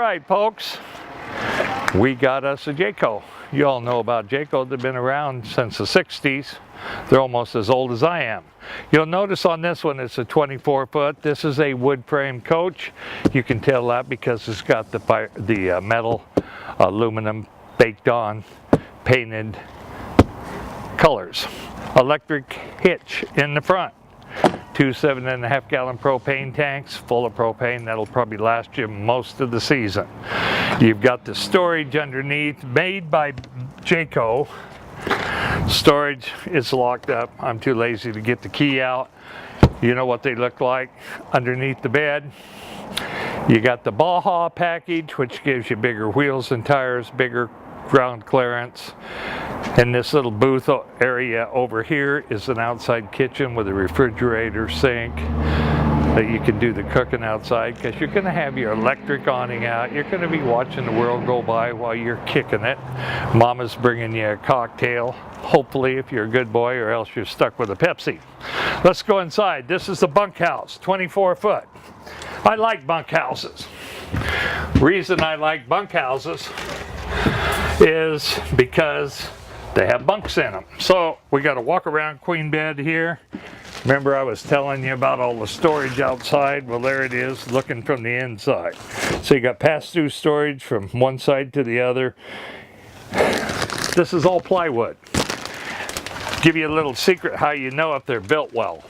right, folks, we got us a Jayco. You all know about Jayco. They've been around since the 60s. They're almost as old as I am. You'll notice on this one it's a 24-foot. This is a wood frame coach. You can tell that because it's got the metal aluminum baked on, painted colors. Electric hitch in the front. Two 7.5 gallon propane tanks full of propane that'll probably last you most of the season. You've got the storage underneath, made by Jayco. Storage is locked up. I'm too lazy to get the key out. You know what they look like underneath the bed. You got the Baja package, which gives you bigger wheels and tires, bigger ground clearance. And this little booth area over here is an outside kitchen with a refrigerator, sink, that you can do the cooking outside, because you're going to have your electric awning out. You're going to be watching the world go by while you're kicking it. Mama's bringing you a cocktail, hopefully, if you're a good boy, or else you're stuck with a Pepsi. Let's go inside. This is the bunkhouse, 24 foot. I like bunkhouses. Reason I like bunkhouses is because they have bunks in them. So we got a walk around queen bed here. Remember I was telling you about all the storage outside? Well, there it is, looking from the inside. So you got pass-through storage from one side to the other. This is all plywood. Give you a little secret how you know if they're built well.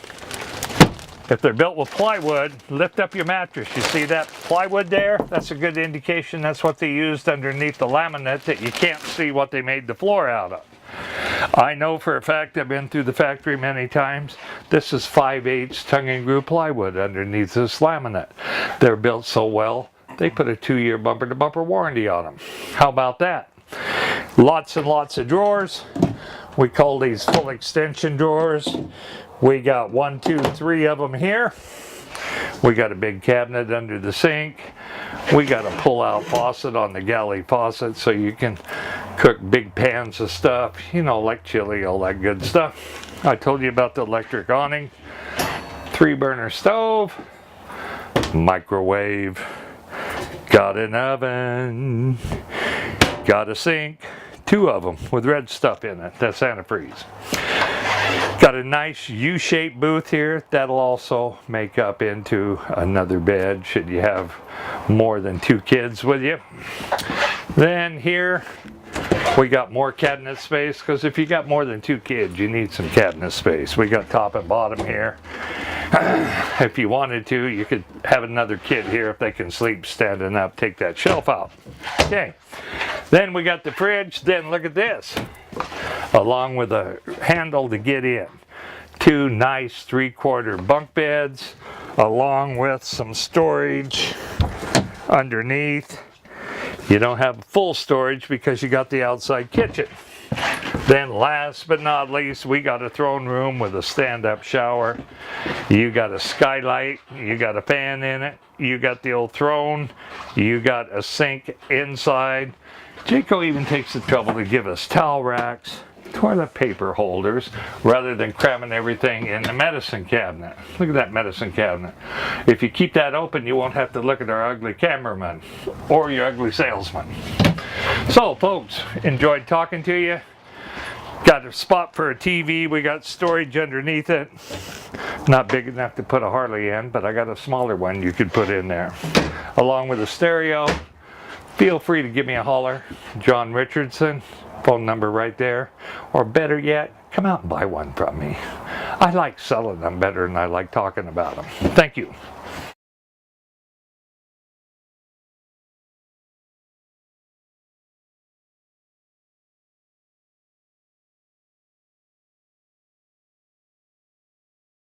If they're built with plywood, lift up your mattress. You see that plywood there? That's a good indication that's what they used underneath the laminate that you can't see what they made the floor out of. I know for a fact, I've been through the factory many times, this is 5/8 tongue and groove plywood underneath this laminate. They're built so well, they put a 2-year bumper-to-bumper warranty on them. How about that? Lots and lots of drawers. We call these full extension drawers. We got 1, 2, 3 of them here. We got a big cabinet under the sink. We got a pull-out faucet on the galley faucet so you can cook big pans of stuff, you know, like chili, all that good stuff. I told you about the electric awning. 3-burner stove, microwave, got an oven, got a sink, 2 of them with red stuff in it. That's antifreeze. Got a nice U-shaped booth here. That'll also make up into another bed should you have more than 2 kids with you. Then here we got more cabinet space, because if you got more than 2 kids you need some cabinet space. We got top and bottom here. If you wanted to, you could have another kid here if they can sleep standing up, take that shelf out. Okay, then we got the fridge. Then look at this, along with a handle to get in. 2 nice 3/4 bunk beds, along with some storage underneath. You don't have full storage because you got the outside kitchen. Then last but not least, we got a throne room with a stand-up shower. You got a skylight, you got a fan in it, you got the old throne, you got a sink inside. Jayco even takes the trouble to give us towel racks, toilet paper holders, rather than cramming everything in the medicine cabinet. Look at that medicine cabinet. If you keep that open, you won't have to look at our ugly cameraman or your ugly salesman. So folks, enjoyed talking to you. Got a spot for a TV. We got storage underneath it. Not big enough to put a Harley in, but I got a smaller one you could put in there. Along with a stereo. Feel free to give me a holler. John Richardson, phone number right there. Or better yet, come out and buy one from me. I like selling them better than I like talking about them. Thank you.